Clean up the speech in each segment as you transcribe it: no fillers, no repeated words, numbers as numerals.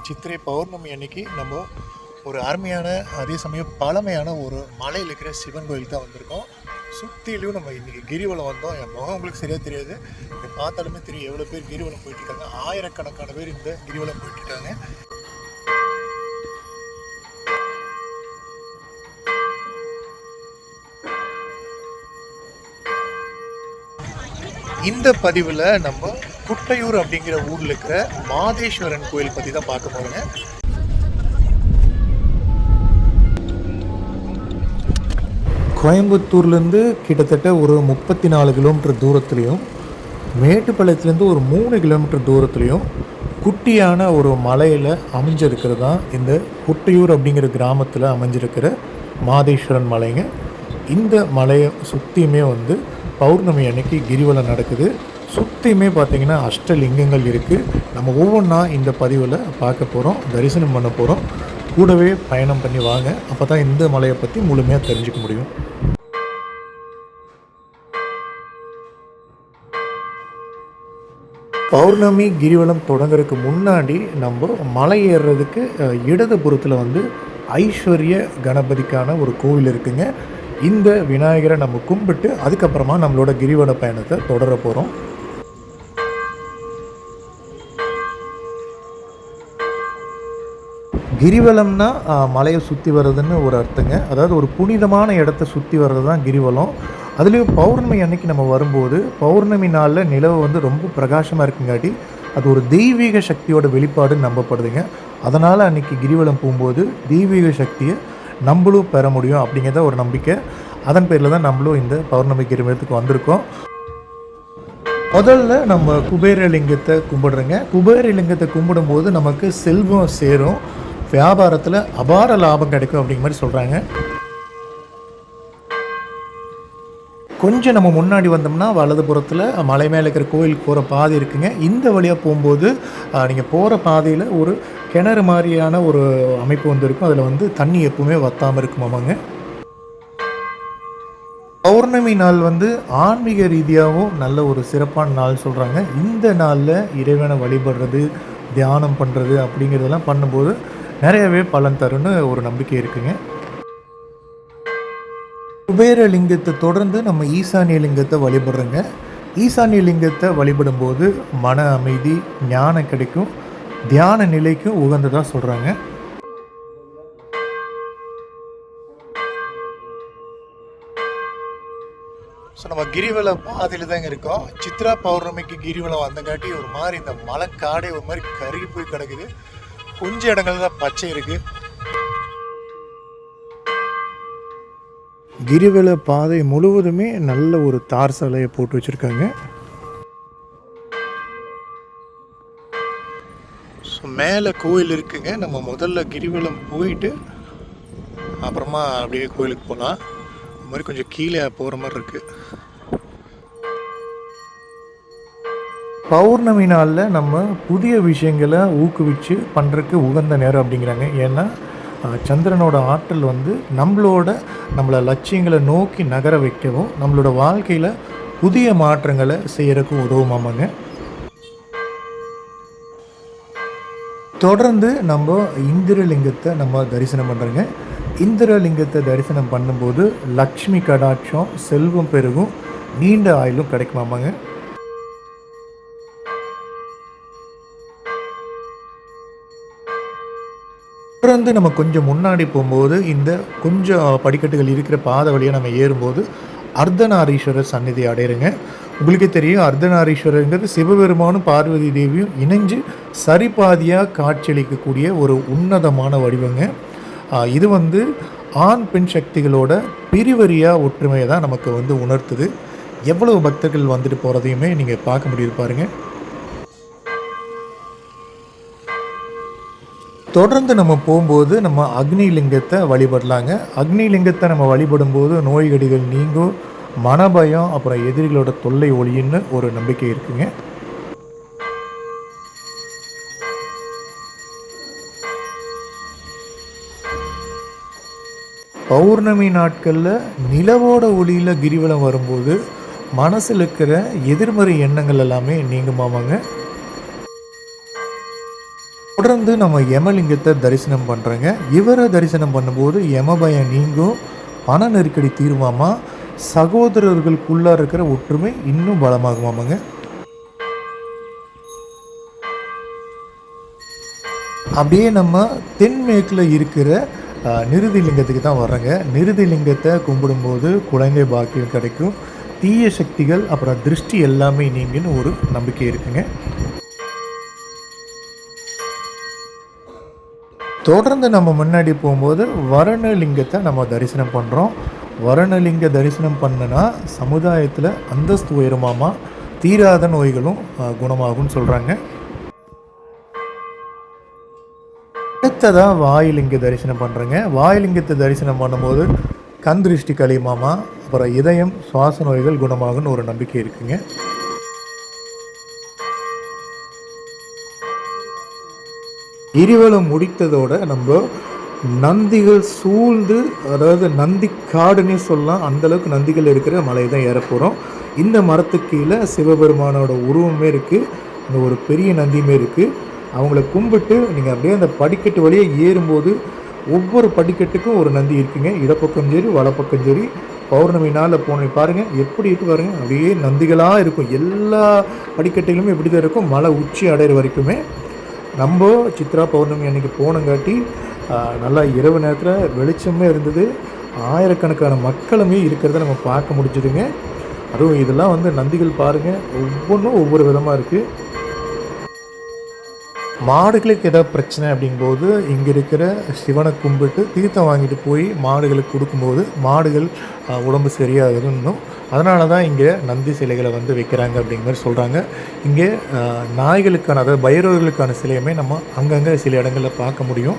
சித்திரை பௌர்ணமி அன்னைக்கு நம்ம ஒரு அருமையான அதே சமயம் பழமையான ஒரு மலையில் இருக்கிற சிவன் கோயில் தான் வந்திருக்கோம். சுற்றிலையும் நம்ம இன்றைக்கி கிரிவலம் வந்தோம். என் முகம் உங்களுக்கு சரியாக தெரியாது, இங்கே பார்த்தாலுமே தெரியும் எவ்வளோ பேர் கிரிவலம் போயிட்டுருக்காங்க. ஆயிரக்கணக்கான பேர் இந்த கிரிவலம் போயிட்டுருக்காங்க. இந்த பதிவில் நம்ம குட்டையூர் அப்படிங்கிற ஊரில் இருக்கிற மாதேஸ்வரன் கோயில் பற்றி தான் பார்க்க போகிறோங்க. கோயம்புத்தூர்லேருந்து கிட்டத்தட்ட ஒரு 34 கிலோமீட்டர் தூரத்துலேயும், மேட்டுப்பாளையத்துலேருந்து ஒரு 3 கிலோமீட்டர் தூரத்துலேயும் குட்டியான ஒரு மலையில் அமைஞ்சிருக்கிறது தான் இந்த குட்டையூர் அப்படிங்கிற கிராமத்தில் அமைஞ்சிருக்கிற மாதேஸ்வரன் மலைங்க. இந்த மலையை சுற்றியுமே பௌர்ணமி அன்னைக்கு கிரிவலம் நடக்குது. சுற்றியுமே பார்த்திங்கன்னா அஷ்டலிங்கங்கள் இருக்குது. நம்ம ஒவ்வொன்றா இந்த பதிவில் பார்க்க போகிறோம், தரிசனம் பண்ண போகிறோம். கூடவே பயணம் பண்ணி வாங்க, அப்போ தான் இந்த மலையை பற்றி முழுமையாக தெரிஞ்சுக்க முடியும். பௌர்ணமி கிரிவலம் தொடங்குறதுக்கு முன்னாடி நம்ம மலை ஏறுறதுக்கு இடதுபுறத்தில் ஐஸ்வர்ய கணபதிக்கான ஒரு கோவில் இருக்குங்க. இந்த விநாயகரை நம்ம கும்பிட்டு அதுக்கப்புறமா நம்மளோட கிரிவல பயணத்தை தொடர போகிறோம். கிரிவலம்னா மலையை சுற்றி வர்றதுன்னு ஒரு அர்த்தங்க. அதாவது ஒரு புனிதமான இடத்த சுற்றி வர்றது தான் கிரிவலம். அதுலேயும் பௌர்ணமி அன்னைக்கு நம்ம வரும்போது, பௌர்ணமி நாளில் நிலவு ரொம்ப பிரகாசமாக இருக்குங்காட்டி அது ஒரு தெய்வீக சக்தியோட வெளிப்பாடுன்னு நம்பப்படுதுங்க. அதனால் அன்றைக்கி கிரிவலம் போகும்போது தெய்வீக சக்தியை நம்மளும் பெற முடியும் அப்படிங்கிறத ஒரு நம்பிக்கை. அதன் பேரில் தான் நம்மளும் இந்த பௌர்ணமி கிரிவலத்துக்கு வந்திருக்கோம். முதல்ல நம்ம குபேரலிங்கத்தை கும்பிடுறோங்க. குபேரலிங்கத்தை கும்பிடும்போது நமக்கு செல்வம் சேரும், வியாபாரத்தில் அபார லாபம் கிடைக்கும் அப்படிங்கிற மாதிரி சொல்கிறாங்க. கொஞ்சம் நம்ம முன்னாடி வந்தோம்னா வலதுபுறத்தில் மலை மேலே இருக்கிற கோயிலுக்கு போகிற பாதை இருக்குங்க. இந்த வழியாக போகும்போது நீங்கள் போகிற பாதையில் ஒரு கிணறு மாதிரியான ஒரு அமைப்பு இருக்கும். அதில் தண்ணி எப்பவுமே வற்றாமல் இருக்குமாமாங்க. பௌர்ணமி நாள் ஆன்மீக ரீதியாகவும் நல்ல ஒரு சிறப்பான நாள் சொல்கிறாங்க. இந்த நாளில் இறைவனை வழிபடுறது, தியானம் பண்ணுறது அப்படிங்கிறதெல்லாம் பண்ணும்போது நிறையவே பலன் தருன்னு ஒரு நம்பிக்கை இருக்குங்க. குபேர லிங்கத்தை தொடர்ந்து நம்ம ஈசானிய லிங்கத்தை வழிபடுறோங்க. ஈசானிய லிங்கத்தை வழிபடும்போது மன அமைதி, ஞானம் கிடைக்கும், தியான நிலைக்கும் உகந்ததாக சொல்கிறாங்க. ஸோ நம்ம கிரிவல பாதையில் தாங்க இருக்கோம். சித்ரா பௌர்ணமிக்கு கிரிவலம் வந்தங்காட்டி ஒரு மாதிரி இந்த மலைக்காடே ஒரு மாதிரி கருகி போய் கிடக்குது. கொஞ்சம் இடங்கள் தான் பச்சை இருக்குது. கிரிவல பாதை முழுவதுமே நல்ல ஒரு தார் சாலையை போட்டு வச்சுருக்காங்க. ஸோ மேலே கோயில் இருக்குங்க. நம்ம முதல்ல கிரிவலம் போயிட்டு அப்புறமா அப்படியே கோயிலுக்கு போகலாம். இந்த மாதிரி கொஞ்சம் கீழே போகிற மாதிரி இருக்குது. பௌர்ணமி நாளில் நம்ம புதிய விஷயங்களை ஊக்குவிச்சு பண்ணுறதுக்கு உகந்த நேரம் அப்படிங்கிறாங்க. ஏன்னா சந்திரனோட ஆற்றல் நம்மளை லட்சியங்களை நோக்கி நகர வைக்கவும், நம்மளோட வாழ்க்கையில் புதிய மாற்றங்களை செய்கிறதுக்கும் உதவுமாமாங்க. தொடர்ந்து நம்ம இந்திரலிங்கத்தை நம்ம தரிசனம் பண்ணுறோங்க. இந்திரலிங்கத்தை தரிசனம் பண்ணும்போது லக்ஷ்மி கடாட்சம், செல்வம் பெருகும், நீண்ட ஆயுளும் கிடைக்குமாமாங்க. தொடர்ந்து நம்ம கொஞ்சம் முன்னாடி போகும்போது இந்த கொஞ்சம் படிக்கட்டுகள் இருக்கிற பாதை வழியாக நம்ம ஏறும்போது அர்த்தநாரீஸ்வரர் சந்நிதி அடையிறங்க. உங்களுக்கே தெரியும், அர்த்தநாரீஸ்வரருங்கிறது சிவபெருமானும் பார்வதி தேவியும் இணைஞ்சு சரிபாதியாக காட்சியளிக்கக்கூடிய ஒரு உன்னதமான வடிவங்க. இது ஆண் பெண் சக்திகளோட பிரிவரியாக ஒற்றுமையை தான் நமக்கு உணர்த்துது. எவ்வளவு பக்தர்கள் போகிறதையுமே நீங்கள் பார்க்க முடியுது பாருங்கள். தொடர்ந்து நம்ம போகும்போது நம்ம அக்னிலிங்கத்தை வழிபடலாங்க. அக்னிலிங்கத்தை நம்ம வழிபடும்போது நோய்கடிகள் நீங்கும், மனபயம், அப்புறம் எதிரிகளோட தொல்லை ஒளின்னு ஒரு நம்பிக்கை இருக்குங்க. பௌர்ணமி நாட்களில் நிலவோட ஒளியில் கிரிவலம் வரும்போது மனசில் இருக்கிற எதிர்மறை எண்ணங்கள் எல்லாமே நீங்குமாமாங்க. தொடர்ந்து நம்ம யமலிங்கத்தை தரிசனம் பண்ணுறோங்க. இவரை தரிசனம் பண்ணும்போது யமபயம் நீங்கும், பண நெருக்கடி தீருமாமா, சகோதரர்களுக்குள்ளே இருக்கிற ஒற்றுமை இன்னும் பலமாகுமாமாங்க. அப்படியே நம்ம தென்மேற்கில் இருக்கிற நிருதி லிங்கத்துக்கு தான் வர்றோங்க. நிருதி லிங்கத்தை கும்பிடும்போது குழந்தை பாக்கியம் கிடைக்கும், தீய சக்திகள் அப்புறம் திருஷ்டி எல்லாமே நீங்கன்னு ஒரு நம்பிக்கை இருக்குங்க. தொடர்ந்து நம்ம முன்னாடி போகும்போது வரணலிங்கத்தை நம்ம தரிசனம் பண்ணுறோம். வரணலிங்க தரிசனம் பண்ணனா சமுதாயத்தில் அந்தஸ்து உயருமாமா, தீராத நோய்களும் குணமாகும்னு சொல்கிறாங்க. அடுத்ததாக வாயுலிங்க தரிசனம் பண்ணுறேங்க. வாயுலிங்கத்தை தரிசனம் பண்ணும்போது கண் திருஷ்டி கழியுமாமா, அப்புறம் இதயம் சுவாச நோய்கள் குணமாகும்னு ஒரு நம்பிக்கை இருக்குங்க. கிரிவலம் முடித்ததோட நம்ம நந்திகள் சூழ்ந்து, அதாவது நந்தி காடுன்னே சொல்லலாம், அந்தளவுக்கு நந்திகள் இருக்கிற மலை தான் ஏற போகிறோம். இந்த மரத்துக்கு கீழே சிவபெருமானோட உருவமே இருக்குது, அந்த ஒரு பெரிய நந்தியுமே இருக்குது. அவங்கள கும்பிட்டு நீங்கள் அப்படியே அந்த படிக்கட்டு வழியாக ஏறும்போது ஒவ்வொரு படிக்கட்டுக்கும் ஒரு நந்தி இருக்குங்க. இடப்பக்கம் சரி வலப்பக்கம் சரி. பௌர்ணமி நாளில் போன பாருங்கள் எப்படி இருக்கு பாருங்கள், அப்படியே நந்திகளாக இருக்கும். எல்லா படிக்கட்டுகளுமே இப்படி தான் இருக்கும், மலை உச்சி அடையிற வரைக்குமே. நம்ம சித்ரா பௌர்ணமி அன்றைக்கி போனங்காட்டி நல்லா இரவு நேரத்தில் வெளிச்சமே இருந்தது, ஆயிரக்கணக்கான மக்களுமே இருக்கிறத நம்ம பார்க்க முடிஞ்சுதுங்க. அதுவும் இதெல்லாம் வந்து நந்திகள் பாருங்கள், ஒவ்வொன்றும் ஒவ்வொரு விதமாக இருக்குது. மாடுகளுக்கு ஏதாவது பிரச்சனை அப்படிங்கும்போது இங்கே இருக்கிற சிவனை கும்பிட்டு தீர்த்தம் வாங்கிட்டு போய் மாடுகளுக்கு கொடுக்கும்போது மாடுகள் உடம்பு சரியாகுதுன்னும், அதனால தான் இங்கே நந்தி சிலைகளை வந்து வைக்கிறாங்க அப்படிங்கிற மாதிரி சொல்கிறாங்க. இங்கே நாய்களுக்கான, அதாவது பைரவர்களுக்கான சிலையுமே நம்ம அங்கங்கே சில இடங்களில் பார்க்க முடியும்.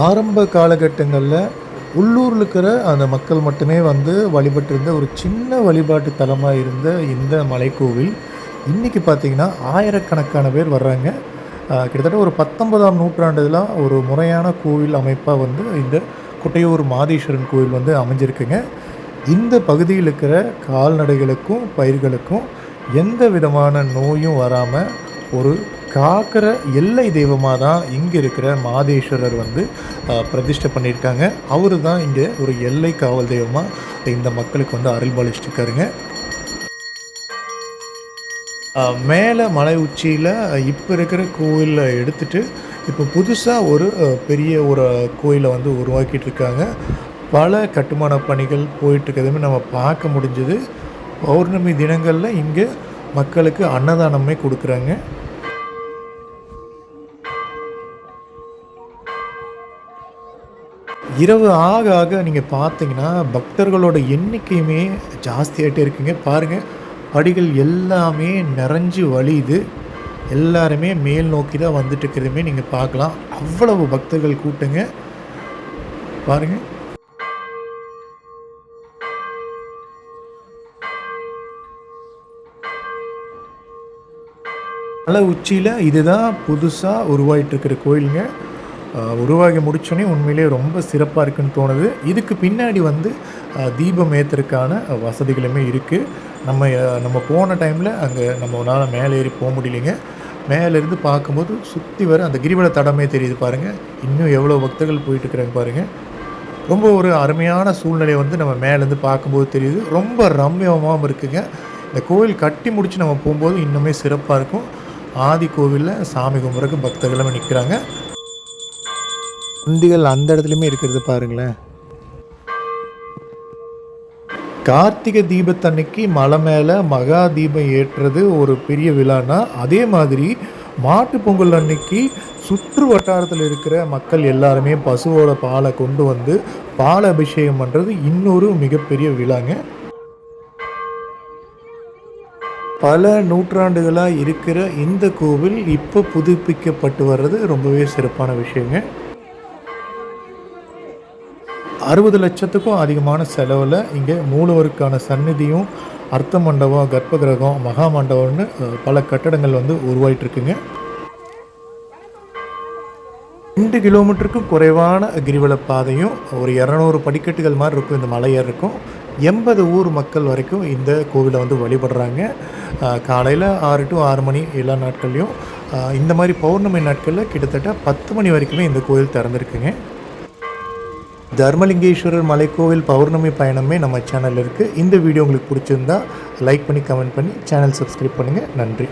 ஆரம்ப காலகட்டங்களில் உள்ளூரில் இருக்கிற அந்த மக்கள் மட்டுமே வந்து வழிபட்டு இருந்த ஒரு சின்ன வழிபாட்டு தலமாக இருந்த இந்த மலைக்கோவில் இன்றைக்கி பார்த்திங்கன்னா ஆயிரக்கணக்கான பேர் வர்றாங்க. கிட்டத்தட்ட ஒரு 19ஆம் நூற்றாண்டுல ஒரு முறையான கோவில் அமைப்பாக வந்து இந்த குட்டையூர் மாதேஸ்வரன் கோவில் வந்து அமைஞ்சிருக்குங்க. இந்த பகுதியில் இருக்கிற கால்நடைகளுக்கும் பயிர்களுக்கும் எந்த விதமான நோயும் வராமல் ஒரு காக்கிற எல்லை தெய்வமாக தான் இங்கே இருக்கிற மாதேஸ்வரர் வந்து பிரதிஷ்டை பண்ணியிருக்காங்க. அவர் தான் இங்கே ஒரு எல்லை காவல் தெய்வமாக இந்த மக்களுக்கு வந்து அருள்பாலிச்சிருக்காருங்க. மேலே மலை உச்சியில் இப்போ இருக்கிற கோயிலில் எடுத்துகிட்டு இப்போ புதுசாக ஒரு பெரிய ஒரு கோயிலை வந்து உருவாக்கிட்டு இருக்காங்க. பல கட்டுமான பணிகள் போயிட்டுருக்கிறதுமே நம்ம பார்க்க முடிஞ்சது. பௌர்ணமி தினங்களில் இங்கே மக்களுக்கு அன்னதானமே கொடுக்குறாங்க. இரவு ஆக ஆக நீங்கள் பார்த்தீங்கன்னா பக்தர்களோட எண்ணிக்கையுமே ஜாஸ்தியாகிட்டே இருக்குங்க. பாருங்கள், படிகள் எல்லாமே நிறைஞ்சு வழியுது. எல்லாருமே மேல் நோக்கி தான் வந்துட்டு இருக்கிறதுமே நீங்கள் பார்க்கலாம். அவ்வளவு பக்தர்கள் கூட்டங்க பாருங்கள். மலை உச்சியில் இதுதான் புதுசாக உருவாகிட்டுருக்கிற கோயிலுங்க. உருவாகி முடித்தோடனே உண்மையிலே ரொம்ப சிறப்பாக இருக்குதுன்னு தோணுது. இதுக்கு பின்னாடி வந்து தீபம் ஏற்றுறதுக்கான வசதிகளுமே இருக்குது. நம்ம போன டைமில் அங்கே நம்மளால் மேலே ஏறி போக முடியலைங்க. மேலேருந்து பார்க்கும்போது சுற்றி வர அந்த கிரிவல தடமே தெரியுது பாருங்கள். இன்னும் எவ்வளோ பக்தர்கள் போயிட்டுருக்குறாங்க பாருங்கள். ரொம்ப ஒரு அருமையான சூழ்நிலையை வந்து நம்ம மேலேருந்து பார்க்கும்போது தெரியுது. ரொம்ப ரம்யமாகவும் இருக்குங்க. இந்த கோவில் கட்டி முடித்து நம்ம போகும்போது இன்னுமே சிறப்பாக இருக்கும். ஆதி கோவிலில் சாமி கும்பிட்றதுக்கு பக்தர்களுமே நிற்கிறாங்க. நந்திகள் அந்த இடத்துலையுமே இருக்கிறது பாருங்களேன். கார்த்திகை தீபத்தன்னைக்கு மலை மேலே மகா தீபம் ஏற்றுறது ஒரு பெரிய விழானா, அதே மாதிரி மாட்டு பொங்கல் அன்னைக்கு சுற்று வட்டாரத்தில் இருக்கிற மக்கள் எல்லாருமே பசுவோட பாலை கொண்டு வந்து பால் அபிஷேகம் பண்ணுறது இன்னொரு மிகப்பெரிய விழாங்க. பல நூற்றாண்டுகளாக இருக்கிற இந்த கோவில் இப்போ புதுப்பிக்கப்பட்டு வர்றது ரொம்பவே சிறப்பான விஷயங்க. 60 லட்சத்துக்கும் அதிகமான செலவில் இங்கே மூலவருக்கான சந்நிதியும், அர்த்த மண்டபம், கர்ப்ப கிரகம், மகா மண்டபம்னு பல கட்டடங்கள் வந்து உருவாயிட்ருக்குங்க. 2 கிலோமீட்டருக்கும் குறைவான கிரிவல பாதையும் ஒரு 200 படிக்கட்டுகள் மாதிரி இருக்கும். இந்த மலை ஏற இருக்கும். 80 ஊர் மக்கள் வரைக்கும் இந்த கோவிலை வந்து வழிபடுறாங்க. காலையில் 6 to 6 மணி எல்லா நாட்கள்லையும், இந்த மாதிரி பௌர்ணமி நாட்களில் கிட்டத்தட்ட 10 மணி வரைக்குமே இந்த கோவில் திறந்துருக்குங்க. தர்மலிங்கேஸ்வரர் மலைக்கோவில் பௌர்ணமி பயணமே நம்ம சேனலில் இருக்குது. இந்த வீடியோ உங்களுக்கு பிடிச்சிருந்தா லைக் பண்ணி கமெண்ட் பண்ணி சேனல் சப்ஸ்கிரைப் பண்ணுங்கள். நன்றி.